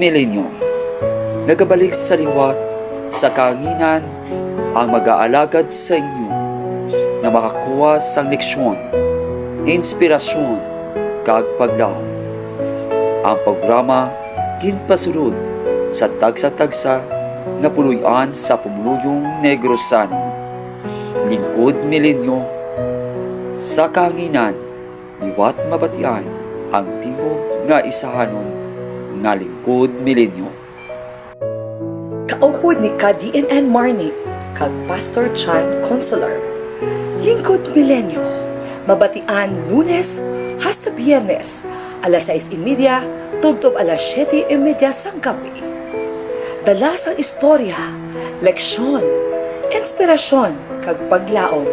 Milenyo. Nagabalik sa liwat, sa kaanginan, ang mag-aalagad sa inyo na makakuha sa leksyon, inspirasyon, kag paglaom. Ang programa ginpasulod sa tagsa-tagsa nga puluyan sa Pumuluyong Negrosano. Lingkod Milenyo, sa kaanginan, liwat mabatian ang timog nga isahanon nga Lingkod Milenyo. Kaupod ni ka-DNN Marnie, kag Pastor Chan Consular. Lingkod Milenyo, mabatian Lunes hasta Biyernes, alas 6:30, tubtob alas 7:30 sang gabi. Dala sang istorya, leksyon, inspirasyon, kag paglaom,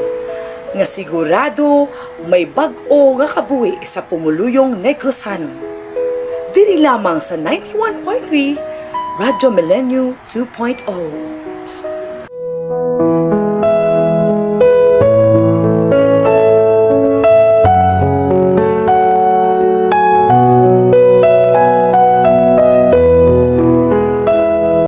nga sigurado may bag-o nga kabuhi sa Pumuluyong Negrosano. Diri lamang sa 91.3 Radyo Milenyo 2.0.